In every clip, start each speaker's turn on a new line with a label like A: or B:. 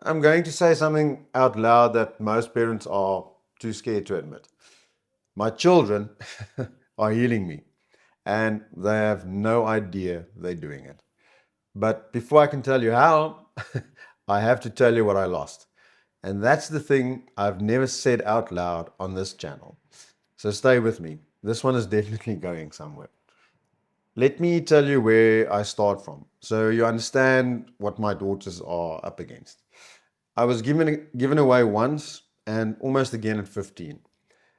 A: I'm going to say something out loud that most parents are too scared to admit. My children are healing me, and they have no idea they're doing it. But before I can tell you how, I have to tell you what I lost. And that's the thing I've never said out loud on this channel. So stay with me. This one is definitely going somewhere. Let me tell you where I start from so you understand what my daughters are up against. I was given away once and almost again at 15.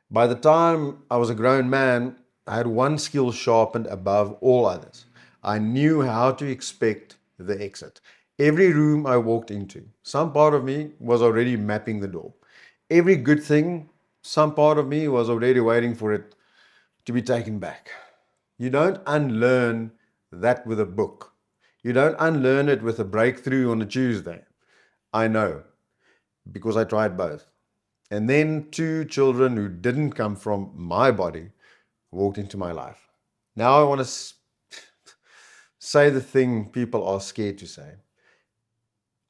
A: By the time I was a grown man, I had one skill sharpened above all others. I knew how to expect the exit. Every room I walked into, some part of me was already mapping the door. Every good thing, some part of me was already waiting for it to be taken back. You don't unlearn that with a book. You don't unlearn it with a breakthrough on a Tuesday. I know because I tried both. And then two children who didn't come from my body walked into my life. Now I want to say the thing people are scared to say.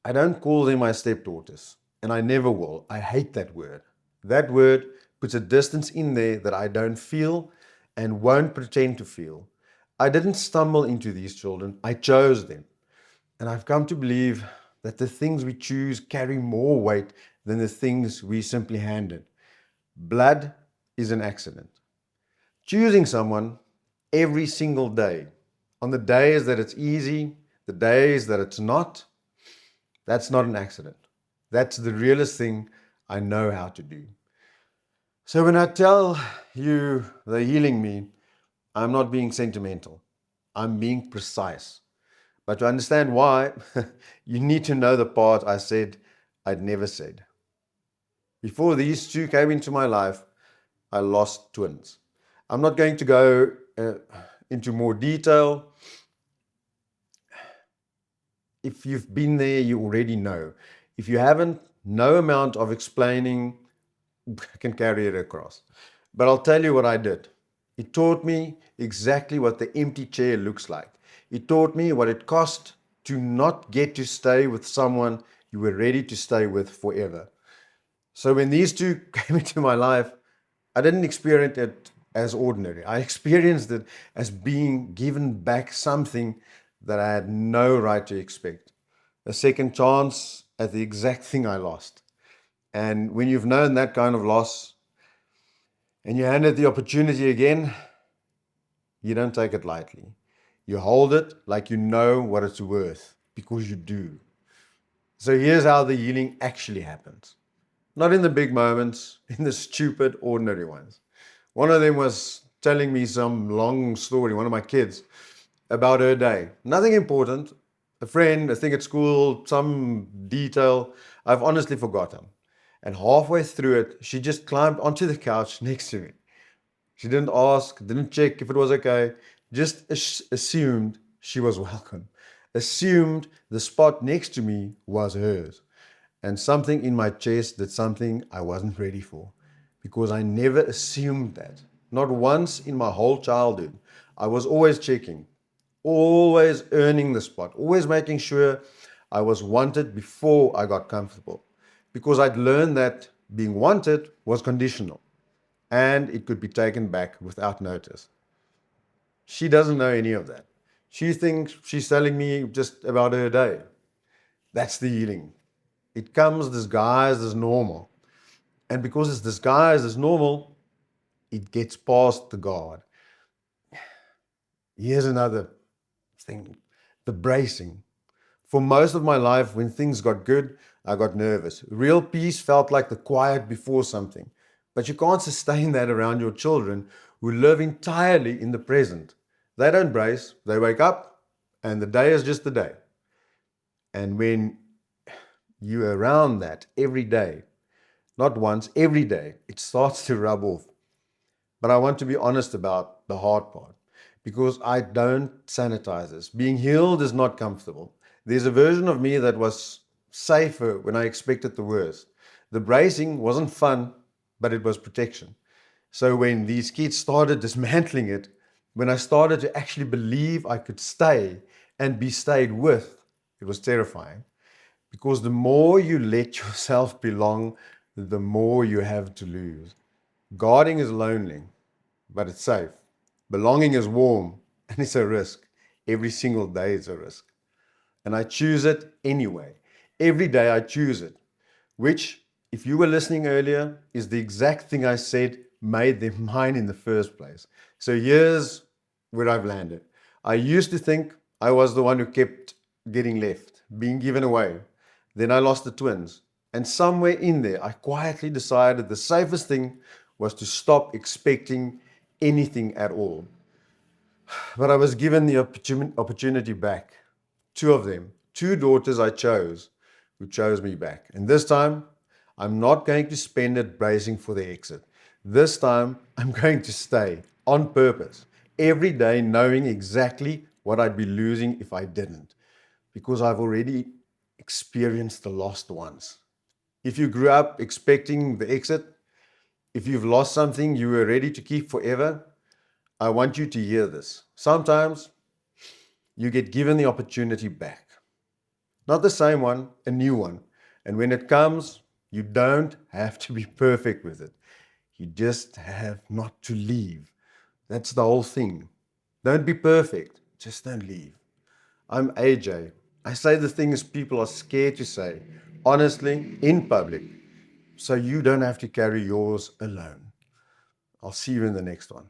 A: I don't call them my stepdaughters, and I never will. I hate that word. That word puts a distance in there that I don't feel and won't pretend to feel. I didn't stumble into these children, I chose them. And I've come to believe that the things we choose carry more weight than the things we simply handed. Blood is an accident. Choosing someone every single day, on the days that it's easy, the days that it's not, that's not an accident. That's the realest thing I know how to do. So when I tell you they're healing me, I'm not being sentimental. I'm being precise. But to understand why, you need to know the part I said I'd never said. Before these two came into my life, I lost twins. I'm not going to go into more detail. If you've been there, you already know. If you haven't, no amount of explaining can carry it across. But I'll tell you what I did. It taught me exactly what the empty chair looks like. It taught me what it cost to not get to stay with someone you were ready to stay with forever. So when these two came into my life, I didn't experience it as ordinary. I experienced it as being given back something that I had no right to expect. A second chance at the exact thing I lost. And when you've known that kind of loss and you're handed the opportunity again, you don't take it lightly. You hold it like you know what it's worth because you do. So here's how the healing actually happens. Not in the big moments, in the stupid, ordinary ones. One of them was telling me some long story, one of my kids, about her day. Nothing important. A friend, a thing at school, some detail. I've honestly forgotten. And halfway through it, she just climbed onto the couch next to me. She didn't ask, didn't check if it was okay, just assumed she was welcome. Assumed the spot next to me was hers. And something in my chest did something I wasn't ready for because I never assumed that. Not once in my whole childhood. I was always checking, always earning the spot, always making sure I was wanted before I got comfortable because I'd learned that being wanted was conditional and it could be taken back without notice. She doesn't know any of that. She thinks she's telling me just about her day. That's the healing. It comes disguised as normal. And because it's disguised as normal, it gets past the guard. Here's another thing, the bracing. For most of my life, when things got good, I got nervous. Real peace felt like the quiet before something. But you can't sustain that around your children who live entirely in the present. They don't brace, they wake up, and the day is just the day. And when you're around that every day, not once, every day, it starts to rub off. But I want to be honest about the hard part because I don't sanitize this. Being healed is not comfortable. There's a version of me that was safer when I expected the worst. The bracing wasn't fun, but it was protection. So when these kids started dismantling it, when I started to actually believe I could stay and be stayed with, it was terrifying. Because the more you let yourself belong, the more you have to lose. Guarding is lonely, but it's safe. Belonging is warm, and it's a risk. Every single day is a risk. And I choose it anyway. Every day I choose it, which, if you were listening earlier, is the exact thing I said made them mine in the first place. So here's where I've landed. I used to think I was the one who kept getting left, being given away. Then I lost the twins. And somewhere in there, I quietly decided the safest thing was to stop expecting anything at all. But I was given the opportunity back. Two of them, two daughters I chose, who chose me back. And this time, I'm not going to spend it bracing for the exit. This time, I'm going to stay on purpose, every day knowing exactly what I'd be losing if I didn't, because I've already experienced the lost ones. If you grew up expecting the exit, if you've lost something you were ready to keep forever, I want you to hear this. Sometimes you get given the opportunity back. Not the same one, a new one. And when it comes, you don't have to be perfect with it. You just have not to leave. That's the whole thing. Don't be perfect, just don't leave. I'm AJ. I say the things people are scared to say, honestly, in public, so you don't have to carry yours alone. I'll see you in the next one.